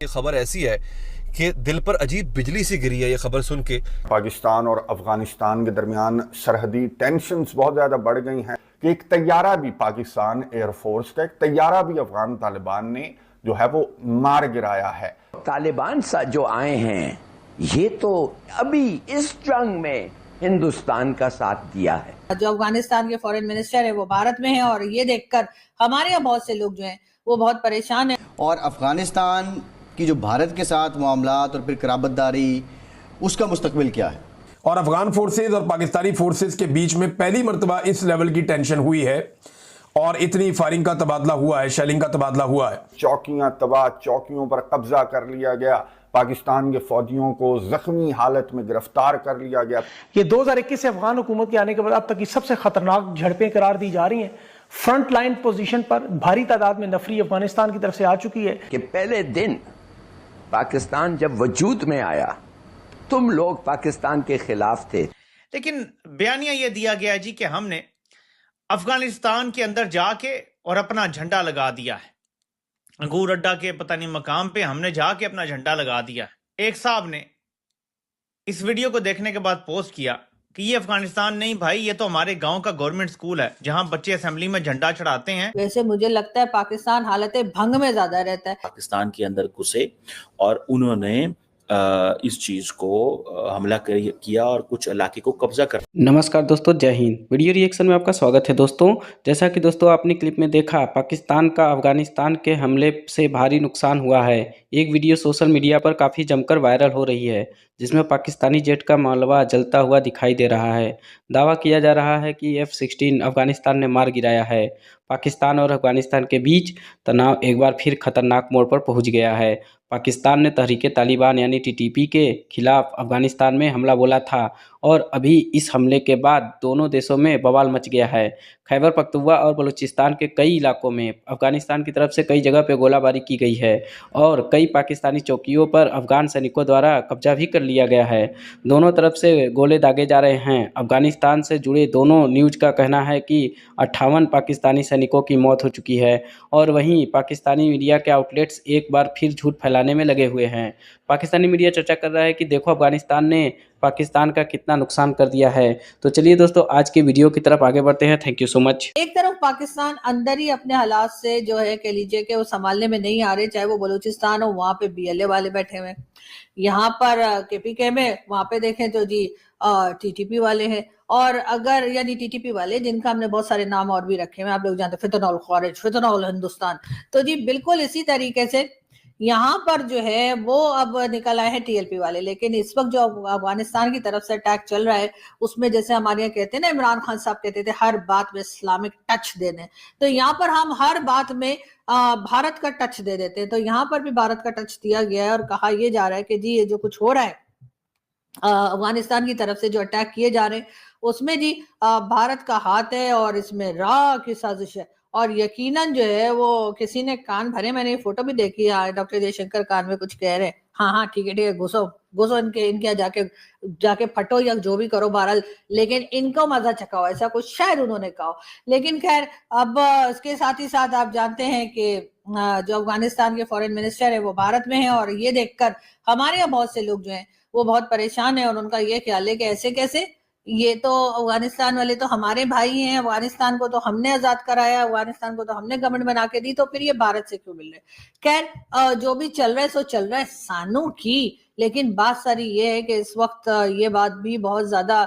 یہ خبر ایسی ہے کہ دل پر عجیب بجلی سی گری ہے یہ خبر سن کے. پاکستان اور افغانستان کے درمیان سرحدی ٹینشنز بہت زیادہ بڑھ گئی ہیں کہ ایک طیارہ بھی پاکستان ایئر فورس کا ایک طیارہ بھی افغان طالبان نے جو ہے وہ مار گرایا ہے. طالبان جو آئے ہیں یہ تو ابھی اس جنگ میں ہندوستان کا ساتھ دیا ہے. جو افغانستان کے فورن منسٹر ہیں وہ بھارت میں ہیں اور یہ دیکھ کر ہمارے یہاں بہت سے لوگ جو ہیں وہ بہت پریشان ہیں. اور افغانستان کی جو بھارت کے ساتھ معاملات اور پھر قرابت داری اس کا مستقبل کیا ہے؟ اور افغان فورسز اور پاکستانی فورسز کے بیچ میں پہلی مرتبہ اس لیول کی ٹینشن ہوئی ہے اور اتنی فائرنگ کا تبادلہ ہوا ہے، شیلنگ کا تبادلہ ہوا ہے. چوکیاں تباہ، چوکیوں پر قبضہ کر لیا گیا، پاکستان کے فوجیوں کو زخمی حالت میں گرفتار کر لیا گیا. یہ 2021 سے افغان حکومت کے آنے کے بعد اب تک کی سب سے خطرناک جھڑپیں قرار دی جا رہی ہیں. فرنٹ لائن پوزیشن پر بھاری تعداد میں نفری افغانستان کی طرف سے آ چکی ہے. کہ پہلے دن پاکستان جب وجود میں آیا تم لوگ پاکستان کے خلاف تھے، لیکن بیانیہ یہ دیا گیا جی کہ ہم نے افغانستان کے اندر جا کے اور اپنا جھنڈا لگا دیا ہے. انگور اڈا کے پتہ نہیں مقام پہ ہم نے جا کے اپنا جھنڈا لگا دیا ہے. ایک صاحب نے اس ویڈیو کو دیکھنے کے بعد پوسٹ کیا کہ یہ افغانستان نہیں بھائی، یہ تو ہمارے گاؤں کا گورنمنٹ سکول ہے جہاں بچے اسمبلی میں جھنڈا چڑھاتے ہیں. ویسے مجھے لگتا ہے پاکستان حالت بھنگ میں زیادہ رہتا ہے. پاکستان کے اندر گھسے اور انہوں نے اس چیز کو حملہ کیا اور کچھ علاقے کو قبضہ کر. نمسکار دوستو، جے ہند. ویڈیو ری ایکشن میں آپ کا سواگت ہے دوستوں. جیسا کہ دوستو آپ نے کلپ میں دیکھا، پاکستان کا افغانستان کے حملے سے بھاری نقصان ہوا ہے. ایک ویڈیو سوشل میڈیا پر کافی جم کر وائرل ہو رہی ہے جس میں پاکستانی جیٹ کا مالوا جلتا ہوا دکھائی دے رہا ہے. دعویٰ کیا جا رہا ہے کہ F-16 افغانستان نے مار گرایا ہے. پاکستان اور افغانستان کے بیچ تناؤ ایک بار پھر خطرناک موڑ پر پہنچ گیا ہے. پاکستان نے تحریک طالبان یعنی TTP کے خلاف افغانستان میں حملہ بولا تھا اور ابھی اس حملے کے بعد دونوں دیشوں میں بوال مچ گیا ہے. خیبر پختونخوا اور بلوچستان کے کئی علاقوں میں افغانستان کی طرف سے کئی جگہ پہ گولہ باری کی گئی ہے اور کئی پاکستانی چوکیوں پر افغان سینکوں دوارا قبضہ بھی کر لیا گیا ہے. دونوں طرف سے گولے داغے جا رہے ہیں. افغانستان سے جڑے دونوں نیوز کا کہنا ہے کہ 58 پاکستانی سینکوں کی موت ہو چکی ہے اور وہیں پاکستانی میڈیا کے آؤٹ لیٹس ایک بار پھر جھوٹ پھیلانے میں لگے ہوئے ہیں. پاکستانی میڈیا چرچا کر رہا ہے کہ دیکھو افغانستان نے پاکستان کا کتنا نقصان کر دیا ہے. تو چلیے دوستو آج کی ویڈیو کی طرف آگے بڑھتے ہیں. تھینک یو سو مچ. ایک طرف پاکستان اندر ہی اپنے حالات سے جو ہے کہہ لیجئے کہ وہ سنبھالنے میں نہیں آ رہے، چاہے وہ بلوچستان ہو، وہاں پہ BLA والے بیٹھے ہوئے، یہاں پر KPK میں وہاں پہ دیکھیں تو جی TTP والے ہیں. اور اگر یعنی TTP والے جن کا ہم نے بہت سارے نام اور بھی رکھے ہیں، آپ لوگ جانتے ہیں فتنہ الخوارج، فتنہ الہندوستان. تو جی بالکل اسی طریقے سے یہاں پر جو ہے وہ اب نکل آئے ہیں TLP والے. لیکن اس وقت جو افغانستان کی طرف سے اٹیک چل رہا ہے اس میں جیسے ہمارے یہاں کہتے ہیں نا، عمران خان صاحب کہتے تھے ہر بات میں اسلامک ٹچ دینے، تو یہاں پر ہم ہر بات میں بھارت کا ٹچ دے دیتے ہیں. تو یہاں پر بھی بھارت کا ٹچ دیا گیا ہے اور کہا یہ جا رہا ہے کہ جی یہ جو کچھ ہو رہا ہے افغانستان کی طرف سے جو اٹیک کیے جا رہے ہیں اس میں جی بھارت کا ہاتھ ہے اور اس میں کی سازش ہے. اور یقیناً جو ہے وہ کسی نے کان بھرے، میں نے یہ فوٹو بھی دیکھی ہے، ڈاکٹر جے شنکر کان میں کچھ کہہ رہے ہیں، ہاں ٹھیک ہے گھسو ان کے جا کے پھٹو یا جو بھی کرو بہرحال، لیکن ان کو مزہ چکاؤ، ایسا کچھ شاید انہوں نے کہا. لیکن خیر اب اس کے ساتھ ہی ساتھ آپ جانتے ہیں کہ جو افغانستان کے فورن منسٹر ہیں وہ بھارت میں ہیں اور یہ دیکھ کر ہمارے یہاں بہت سے لوگ جو ہیں وہ بہت پریشان ہیں اور ان کا یہ خیال ہے کہ ایسے کیسے، یہ تو افغانستان والے تو ہمارے بھائی ہیں، افغانستان کو تو ہم نے آزاد کرایا، افغانستان کو تو ہم نے گورنمنٹ بنا کے دی، تو پھر یہ بھارت سے کیوں مل رہے. خیر جو بھی چل رہا ہے سو چل رہا ہے سانو کی. لیکن بات ساری یہ ہے کہ اس وقت یہ بات بھی بہت زیادہ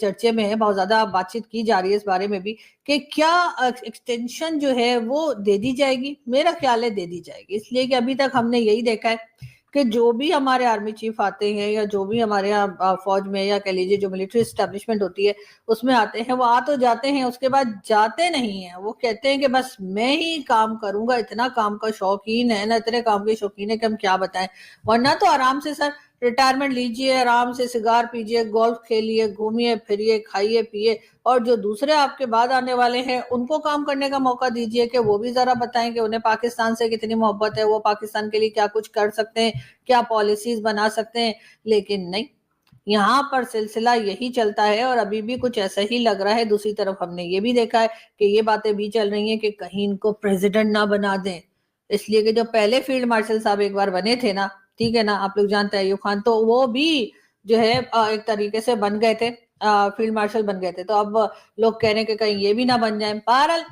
چرچے میں ہے، بہت زیادہ بات چیت کی جا رہی ہے اس بارے میں بھی کہ کیا ایکسٹینشن جو ہے وہ دے دی جائے گی. میرا خیال ہے دے دی جائے گی، اس لیے کہ ابھی تک ہم نے یہی دیکھا ہے کہ جو بھی ہمارے آرمی چیف آتے ہیں یا جو بھی ہمارے یہاں فوج میں یا کہہ لیجیے جو ملٹری اسٹیبلشمنٹ ہوتی ہے اس میں آتے ہیں، وہ آ تو جاتے ہیں، اس کے بعد جاتے نہیں ہیں. وہ کہتے ہیں کہ بس میں ہی کام کروں گا، اتنا کام کا شوقین ہے نا، اتنے کام کے شوقین ہے کہ ہم کیا بتائیں. ورنہ تو آرام سے سر ریٹائرمنٹ لیجئے، آرام سے سگار پیجئے، گولف کھیلیے، گھومیے پھریے، کھائیے پیئے، اور جو دوسرے آپ کے بعد آنے والے ہیں ان کو کام کرنے کا موقع دیجئے کہ وہ بھی ذرا بتائیں کہ انہیں پاکستان سے کتنی محبت ہے، وہ پاکستان کے لیے کیا کچھ کر سکتے ہیں، کیا پالیسیز بنا سکتے ہیں. لیکن نہیں، یہاں پر سلسلہ یہی چلتا ہے اور ابھی بھی کچھ ایسا ہی لگ رہا ہے. دوسری طرف ہم نے یہ بھی دیکھا ہے کہ یہ باتیں بھی چل رہی ہیں کہ کہیں ان کو پریزیڈنٹ نہ بنا دیں. اس لیے کہ جو پہلے فیلڈ مارشل صاحب ایک بار بنے تھے نا، ٹھیک ہے نا، آپ لوگ جانتے ہیں ایوب خان، تو وہ بھی جو ہے ایک طریقے سے بن گئے تھے، فیلڈ مارشل بن گئے تھے، تو اب لوگ کہہ رہے ہیں کہ کہیں یہ بھی نہ بن جائیں۔ بہرحال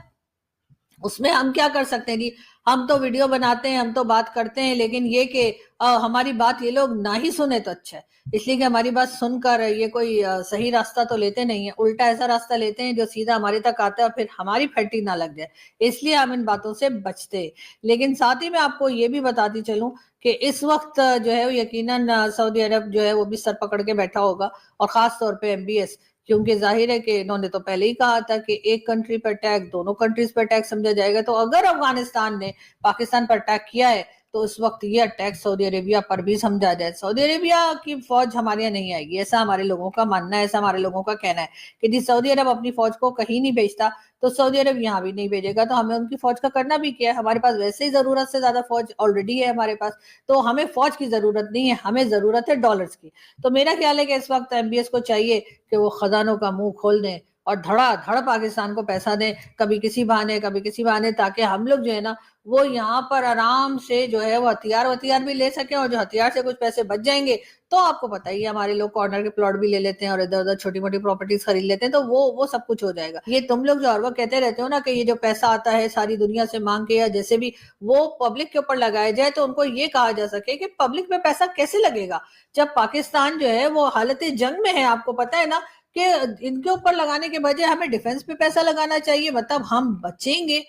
اس میں ہم کیا کر سکتے ہیں جی، ہم تو ویڈیو بناتے ہیں، ہم تو بات کرتے ہیں، لیکن یہ کہ ہماری بات یہ لوگ نہ ہی سنے تو اچھا ہے، اس لیے کہ ہماری بات سن کر یہ کوئی صحیح راستہ تو لیتے نہیں ہیں، الٹا ایسا راستہ لیتے ہیں جو سیدھا ہمارے تک آتا ہے اور پھر ہماری پھٹی نہ لگ جائے، اس لیے ہم ان باتوں سے بچتے ہیں۔ لیکن ساتھ ہی میں آپ کو یہ بھی بتاتی چلوں کہ اس وقت جو ہے یقیناً سعودی عرب جو ہے وہ بھی سر پکڑ کے بیٹھا ہوگا، اور خاص طور پہ MBS، کیونکہ ظاہر ہے کہ انہوں نے تو پہلے ہی کہا تھا کہ ایک کنٹری پر اٹیک دونوں کنٹریز پر اٹیک سمجھا جائے گا، تو اگر افغانستان نے پاکستان پر اٹیک کیا ہے تو اس وقت یہ اٹیک سعودی عربیہ پر بھی سمجھا جائے۔ سعودی عربیہ کی فوج ہمارے یہاں نہیں آئے گی، ایسا ہمارے لوگوں کا ماننا ہے، ایسا ہمارے لوگوں کا کہنا ہے کہ جی سعودی عرب اپنی فوج کو کہیں نہیں بھیجتا، تو سعودی عرب یہاں بھی نہیں بھیجے گا، تو ہمیں ان کی فوج کا کرنا بھی کیا ہے؟ ہمارے پاس ویسے ہی ضرورت سے زیادہ فوج آلریڈی ہے ہمارے پاس، تو ہمیں فوج کی ضرورت نہیں ہے، ہمیں ضرورت ہے ڈالرز کی۔ تو میرا خیال ہے کہ اس وقت MBS کو چاہیے کہ وہ خزانوں کا منہ کھول دیں اور دھڑا دھڑ پاکستان کو پیسہ دیں، کبھی کسی بہانے، تاکہ ہم لوگ جو ہے نا وہ یہاں پر آرام سے جو ہے وہ ہتھیار بھی لے سکیں، اور جو ہتھیار سے کچھ پیسے بچ جائیں گے تو آپ کو پتہ ہی ہے ہمارے لوگ کارنر کے پلاٹ بھی لے لیتے ہیں اور ادھر ادھر چھوٹی موٹی پراپرٹیز خرید لیتے ہیں، تو وہ سب کچھ ہو جائے گا۔ یہ تم لوگ جو ہر وقت کہتے رہتے ہو نا کہ یہ جو پیسہ آتا ہے ساری دنیا سے مانگ کے یا جیسے بھی، وہ پبلک کے اوپر لگایا جائے تو ان کو یہ کہا جا سکے کہ پبلک میں پیسہ کیسے لگے گا جب پاکستان جو ہے وہ حالت جنگ میں ہے۔ آپ کو پتہ ہے نا کہ ان کے اوپر لگانے کے بجائے ہمیں ڈیفنس پہ پیسہ لگانا چاہیے، مطلب ہم بچیں گے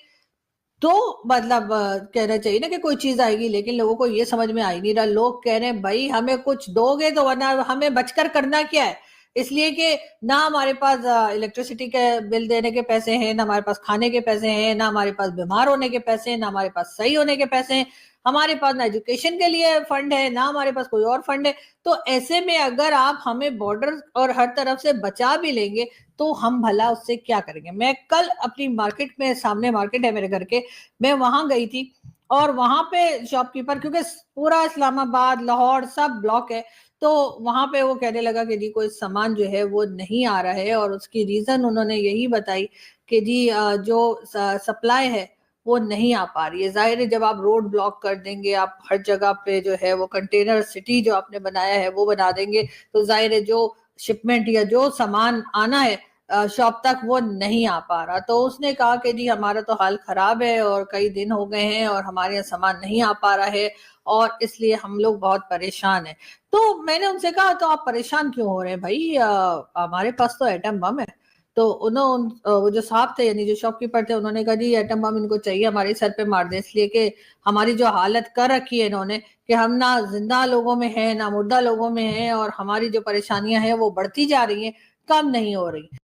تو مطلب کہنا چاہیے نا کہ کوئی چیز آئے گی، لیکن لوگوں کو یہ سمجھ میں آئی نہیں رہا۔ لوگ کہہ رہے ہیں بھائی ہمیں کچھ دو گے تو ورنہ ہمیں بچ کر کرنا کیا ہے، اس لیے کہ نہ ہمارے پاس الیکٹریسٹی کے بل دینے کے پیسے ہیں، نہ ہمارے پاس کھانے کے پیسے ہیں، نہ ہمارے پاس بیمار ہونے کے پیسے ہیں، نہ ہمارے پاس صحیح ہونے کے پیسے ہیں، ہمارے پاس نہ ایجوکیشن کے لیے فنڈ ہے، نہ ہمارے پاس کوئی اور فنڈ ہے۔ تو ایسے میں اگر آپ ہمیں بارڈر اور ہر طرف سے بچا بھی لیں گے تو ہم بھلا اس سے کیا کریں گے؟ میں کل اپنی مارکیٹ میں، سامنے مارکیٹ ہے میرے گھر کے، میں وہاں گئی تھی، اور وہاں پہ شاپ کیپر، کیونکہ پورا اسلام آباد لاہور سب بلاک ہے، تو وہاں پہ وہ کہنے لگا کہ جی کوئی سامان جو ہے وہ نہیں آ رہا ہے، اور اس کی ریزن انہوں نے یہی بتائی کہ جی جو سپلائی ہے وہ نہیں آ پا رہی ہے۔ ظاہر ہے جب آپ روڈ بلاک کر دیں گے، آپ ہر جگہ پہ جو ہے وہ کنٹینر سٹی جو آپ نے بنایا ہے وہ بنا دیں گے، تو ظاہر ہے جو شپمنٹ یا جو سامان آنا ہے شاپ تک وہ نہیں آ پا رہا۔ تو اس نے کہا کہ جی ہمارا تو حال خراب ہے اور کئی دن ہو گئے ہیں اور ہمارے یہاں سامان نہیں آ پا رہا ہے، اور اس لیے ہم لوگ بہت پریشان ہیں۔ تو میں نے ان سے کہا تو آپ پریشان کیوں ہو رہے ہیں بھائی؟ ہمارے پاس تو ایٹم بم ہے۔ تو وہ جو صاحب تھے، یعنی جو شاپ کیپر تھے، انہوں نے کہا جی ایٹم بم ان کو چاہیے ہمارے سر پہ مار دیں، اس لیے کہ ہماری جو حالت کر رکھی ہے انہوں نے کہ ہم نہ زندہ لوگوں میں ہیں نہ مردہ لوگوں میں ہیں، اور ہماری جو پریشانیاں ہیں وہ بڑھتی جا رہی ہیں، کم نہیں ہو رہی۔